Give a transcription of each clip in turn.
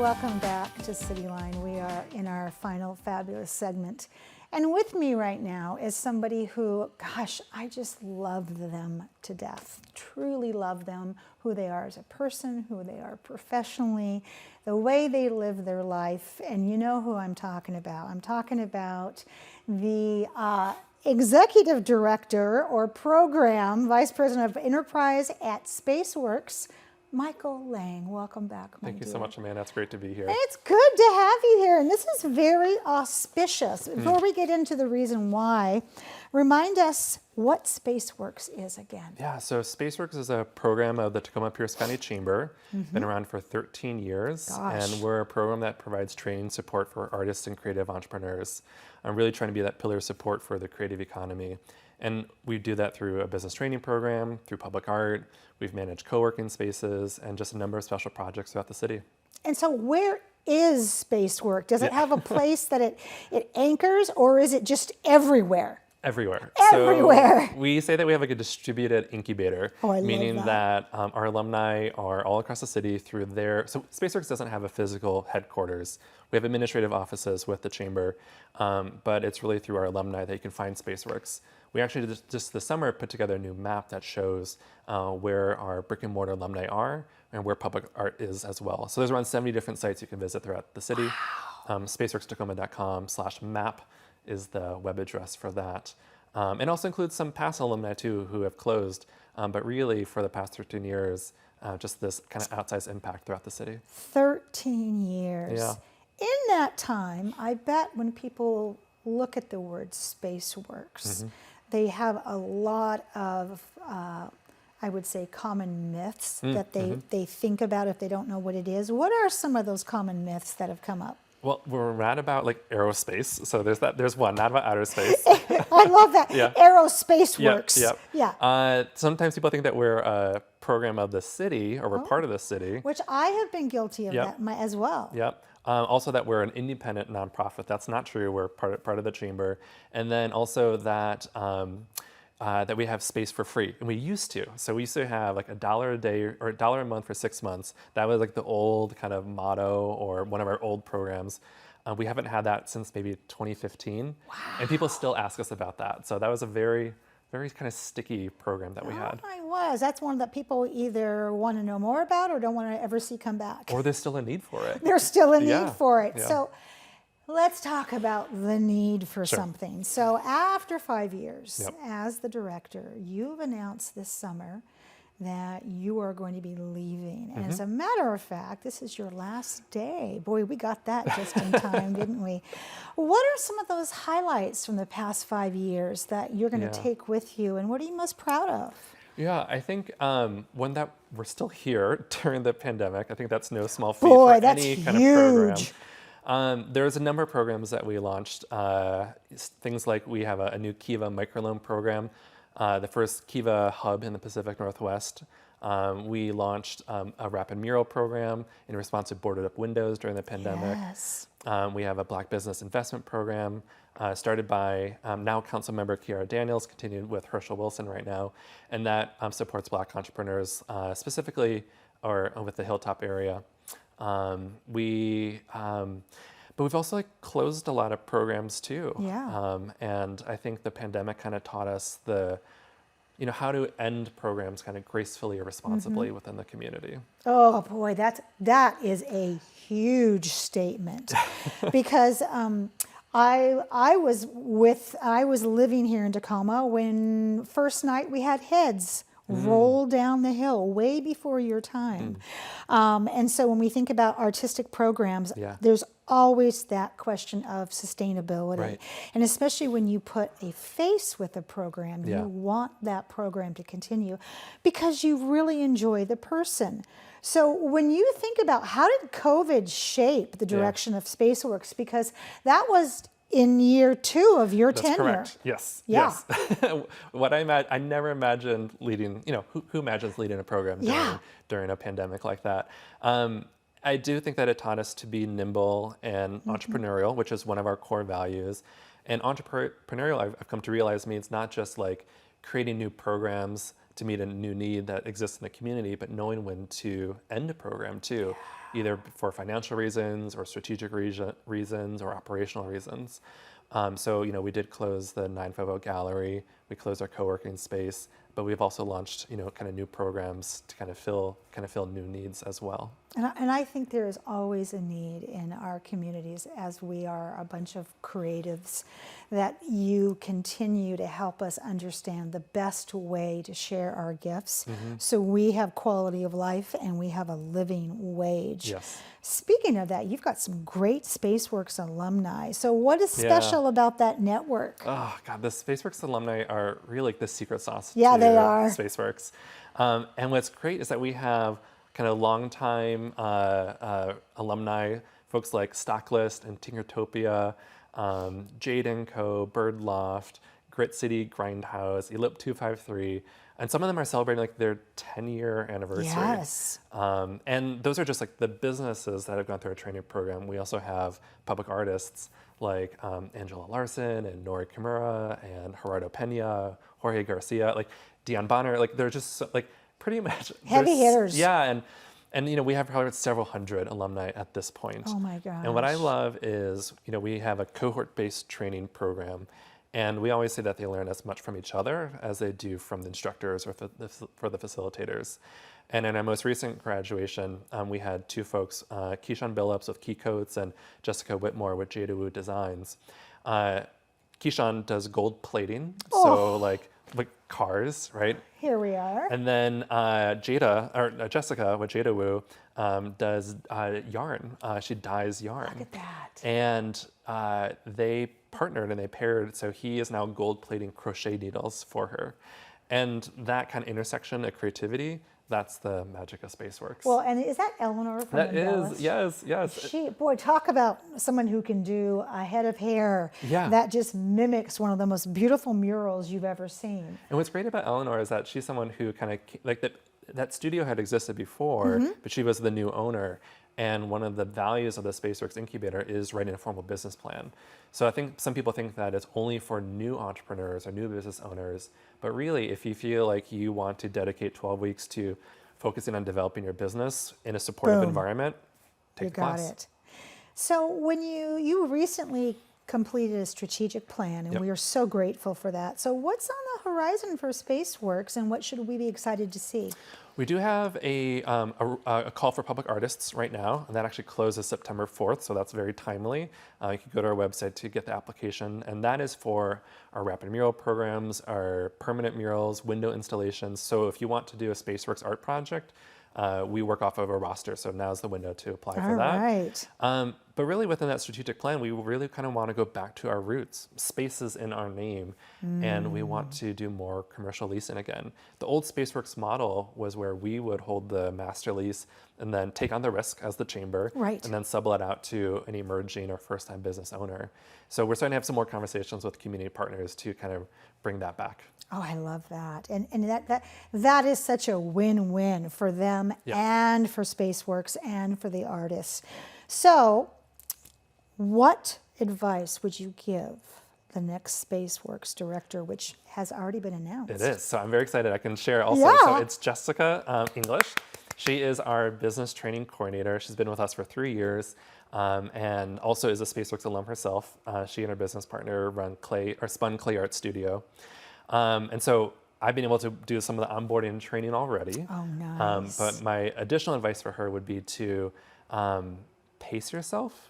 welcome back to Cityline. We are in our final fabulous segment. And with me right now is somebody who, gosh, I just love them to death. Truly love them, who they are as a person, who they are professionally, the way they live their life. And you know who I'm talking about. I'm talking about the Executive Director or Program Vice President of Enterprise at Spaceworks, Michael Lang. Welcome back, my Thank you so much, Amanda. It's great to be here. It's good to have you here, and this is very auspicious. Before we get into the reason why, remind us what Spaceworks is again. Yeah, so Spaceworks is a program of the Tacoma Pierce County Chamber. Been around for 13 years, and we're a program that provides training support for artists and creative entrepreneurs. I'm really trying to be that pillar of support for the creative economy. And we do that through a business training program, through public art. We've managed co-working spaces and just a number of special projects throughout the city. And so where is Spaceworks? Does it have a place that it anchors, or is it just everywhere? Everywhere. Everywhere. So we say that we have like a distributed incubator, meaning love that our alumni are all across the city through their, so Spaceworks doesn't have a physical headquarters. We have administrative offices with the chamber, but it's really through our alumni that you can find Spaceworks. We actually just this summer put together a new map that shows where our brick and mortar alumni are and where public art is as well. So there's around 70 different sites you can visit throughout the city. spaceworkstacoma.com/map is the web address for that. And also includes some past alumni too who have closed, but really for the past 13 years, just this kind of outsized impact throughout the city. 13 years. Yeah. In that time, I bet when people look at the word Spaceworks, they have a lot of, I would say, common myths that they think about if they don't know what it is. What are some of those common myths that have come up? Well, we're mad about like aerospace, so there's one, not about outer space. I love that. Yeah. Aerospace Works. Yep. Yeah. Sometimes people think that we're a program of the city, or we're part of the city. Which I have been guilty of that as well. Yep. Also that we're an independent nonprofit. That's not true. We're part of the chamber. And then also that that we have space for free, and we used to. So we used to have like $1 a day or $1 a month for 6 months. That was like the old kind of motto or one of our old programs. We haven't had that since maybe 2015, and people still ask us about that. So that was a very kind of sticky program that we had. That's one that people either want to know more about or don't want to ever see come back. Or there's still a need for it. There's still a need for it. Yeah. So let's talk about the need for something. So after 5 years as the director, you've announced this summer that you are going to be leaving. And as a matter of fact, this is your last day. Boy, we got that just in time, didn't we? What are some of those highlights from the past 5 years that you're going to take with you, and what are you most proud of? Yeah, I think one that we're still here during the pandemic. I think that's no small feat for any kind of program. There's a number of programs that we launched. Things like we have a new Kiva microloan program, the first Kiva hub in the Pacific Northwest. We launched a rapid mural program in response to boarded up windows during the pandemic. Yes. We have a Black Business Investment Program started by now Council Member Kiara Daniels, continued with Herschel Wilson right now, and that supports Black entrepreneurs specifically or with the Hilltop area. But we've also closed a lot of programs too. Yeah. And I think the pandemic kind of taught us how to end programs kind of gracefully or responsibly within the community. Oh boy, that is a huge statement, because I was living here in Tacoma when first night we had heads roll down the hill way before your time. And so when we think about artistic programs, there's always that question of sustainability. Right. And especially when you put a face with a program, you want that program to continue because you really enjoy the person. So when you think about how did COVID shape the direction of Spaceworks, because that was in year 2 of your tenure. Correct. Yes. Yeah. Yes. I never imagined leading, who imagines leading a program during a pandemic like that? I do think that it taught us to be nimble and entrepreneurial, which is one of our core values. And entrepreneurial, I've come to realize, means not just creating new programs to meet a new need that exists in the community, but knowing when to end a program too, either for financial reasons or strategic reasons or operational reasons. So, we did close the 950 gallery, we closed our co-working space, but we've also launched, kind of new programs to kind of fill new needs as well. And I think there is always a need in our communities, as we are a bunch of creatives, that you continue to help us understand the best way to share our gifts, so we have quality of life and we have a living wage. Yes. Speaking of that, you've got some great Spaceworks alumni. So what is special about that network? Oh God, the Spaceworks alumni are really like the secret sauce Yeah, to they are. Spaceworks. And what's great is that we have kind of longtime alumni, folks like Stocklist and Tinkertopia, Jade & Co., Bird Loft, Grit City Grindhouse, Elip 253, and some of them are celebrating like their 10-year anniversary. Yes. And those are just like the businesses that have gone through our training program. We also have public artists like Angela Larson and Nori Kimura and Gerardo Pena, Jorge Garcia, like Dion Bonner. Like they're just like pretty much heavy hitters. Yeah, and we have probably several hundred alumni at this point. Oh my gosh. And what I love is, we have a cohort-based training program, and we always say that they learn as much from each other as they do from the instructors or for the facilitators. And in our most recent graduation, we had two folks, Keyshawn Billups with Key Coats and Jessica Whitmore with Jada Woo Designs. Keyshawn does gold plating, so like cars, right? Here we are. And then Jessica with Jada Woo does yarn. She dyes yarn. Look at that. And they partnered and they paired, so he is now gold plating crochet needles for her. And that kind of intersection of creativity, that's the magic of Spaceworks. Well, and is that Eleanor from That Embellish? is, yes. Boy, talk about someone who can do a head of hair that just mimics one of the most beautiful murals you've ever seen. And what's great about Eleanor is that she's someone who kind of, like that studio had existed before, but she was the new owner. And one of the values of the Spaceworks incubator is writing a formal business plan. So I think some people think that it's only for new entrepreneurs or new business owners, but really if you feel like you want to dedicate 12 weeks to focusing on developing your business in a supportive environment, take the class. You got it. So when you recently completed a strategic plan, and we are so grateful for that. So what's on the horizon for Spaceworks, and what should we be excited to see? We do have a call for public artists right now, and that actually closes September 4th, so that's very timely. You can go to our website to get the application, and that is for our rapid mural programs, our permanent murals, window installations. So if you want to do a Spaceworks art project, we work off of a roster, so now's the window to apply for that. All right. But really within that strategic plan, we really kind of want to go back to our roots. Space is in our name, and we want to do more commercial leasing again. The old Spaceworks model was where we would hold the master lease and then take on the risk as the chamber, Right. and then sublet out to an emerging or first-time business owner. So we're starting to have some more conversations with community partners to kind of bring that back. Oh, I love that. And that is such a win-win for them and for Spaceworks and for the artists. So what advice would you give the next Spaceworks director, which has already been announced? It is. So I'm very excited. I can share also. Yeah. So it's Jessica English. She is our business training coordinator. She's been with us for 3 years, and also is a Spaceworks alum herself. She and her business partner spun clay art studio. And so I've been able to do some of the onboarding and training already. Oh, nice. But my additional advice for her would be to pace yourself.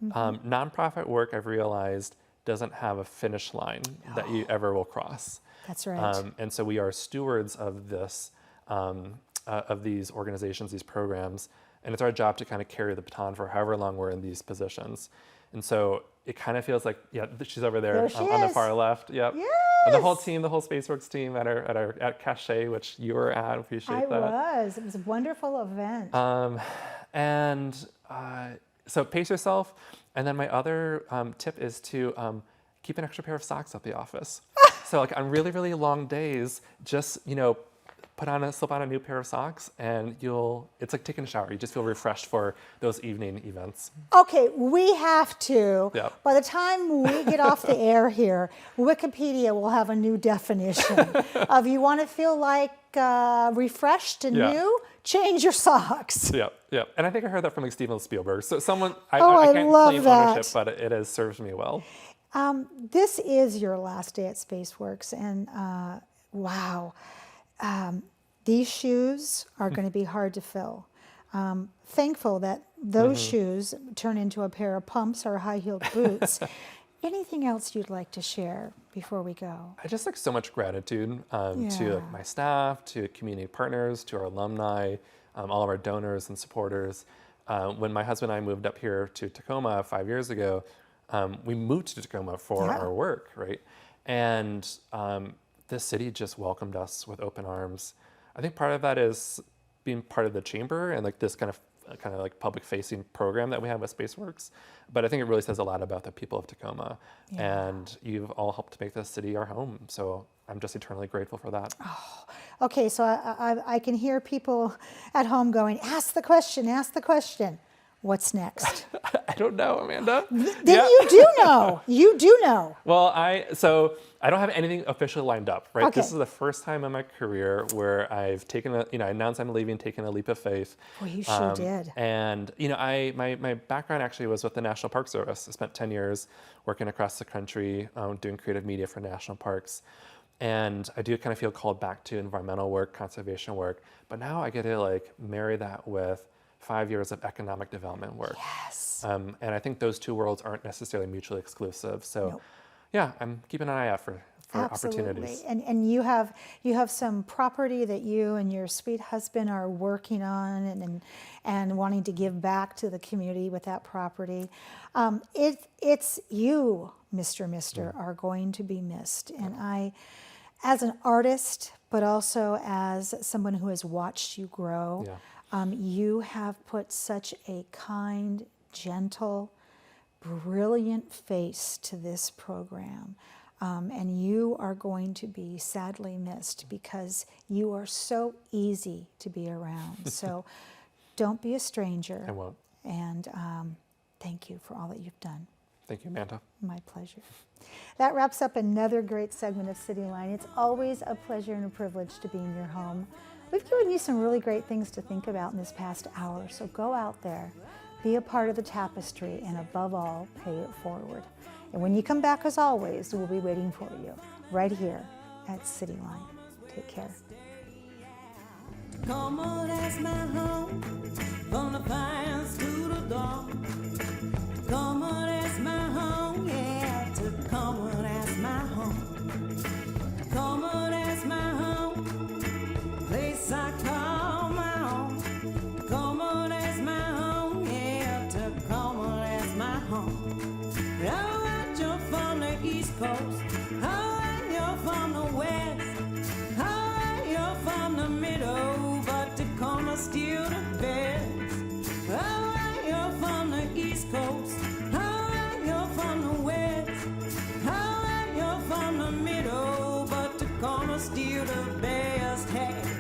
Nonprofit work, I've realized, doesn't have a finish line that you ever will cross. That's right. And so we are stewards of this, of these organizations, these programs, and it's our job to kind of carry the baton for however long we're in these positions. And so it kind of feels like, she's over there on the far left. Yep. Yes. And the whole team, the whole Spaceworks team at Cachet, which you were at. Appreciate that. It was a wonderful event. So pace yourself. And then my other tip is to keep an extra pair of socks at the office. So like on really, really long days, just, slip on a new pair of socks, and it's like taking a shower. You just feel refreshed for those evening events. Okay, we have to. Yeah. By the time we get off the air here, Wikipedia will have a new definition of you want to feel like refreshed and new, change your socks. Yeah, yeah. And I think I heard that from like Steven Spielberg. So someone, I can't love claim that. ownership, but it has served me well. This is your last day at Spaceworks, and wow. These shoes are going to be hard to fill. Thankful that those shoes turn into a pair of pumps or high-heeled boots. Anything else you'd like to share before we go? I just like so much gratitude to like my staff, to community partners, to our alumni, all of our donors and supporters. When my husband and I moved up here to Tacoma 5 years ago, we moved to Tacoma for our work, right? And this city just welcomed us with open arms. I think part of that is being part of the chamber and like this kind of like public-facing program that we have with Spaceworks. But I think it really says a lot about the people of Tacoma. And you've all helped make this city our home. So I'm just eternally grateful for that. Oh, okay, so I can hear people at home going, ask the question. What's next? I don't know, Amanda. Then you do know. You do know. Well, so I don't have anything officially lined up, right? Okay. This is the first time in my career where I've taken I announced I'm leaving, taken a leap of faith. Well, you sure did. And my background actually was with the National Park Service. I spent 10 years working across the country, doing creative media for national parks. And I do kind of feel called back to environmental work, conservation work. But now I get to like marry that with 5 years of economic development work. Yes. And I think those two worlds aren't necessarily mutually exclusive. So yeah, I'm keeping an eye out for opportunities. And you have some property that you and your sweet husband are working on and wanting to give back to the community with that property. It's you, Mr. are going to be missed. And I, as an artist, but also as someone who has watched you grow, you have put such a kind, gentle, brilliant face to this program. And you are going to be sadly missed because you are so easy to be around. So don't be a stranger. I won't. And thank you for all that you've done. Thank you, Amanda. My pleasure. That wraps up another great segment of Cityline. It's always a pleasure and a privilege to be in your home. We've given you some really great things to think about in this past hour, so go out there, be a part of the tapestry, and above all, pay it forward. And when you come back, as always, we'll be waiting for you right here at Cityline. Take care. Come on, that's my home, from the pines to the dawn. Come on, that's my home, yeah, Tacoma, that's my home. Come on, that's my home, place I call my own. Come on, that's my home, yeah, Tacoma, that's my home. All right, you're from the East Coast, all right, you're from the West, all right, you're from the middle, but Tacoma's still the best. All right, you're from the East Coast, all right, you're from the West, all right, you're from the middle, but Tacoma's still the best. Hey.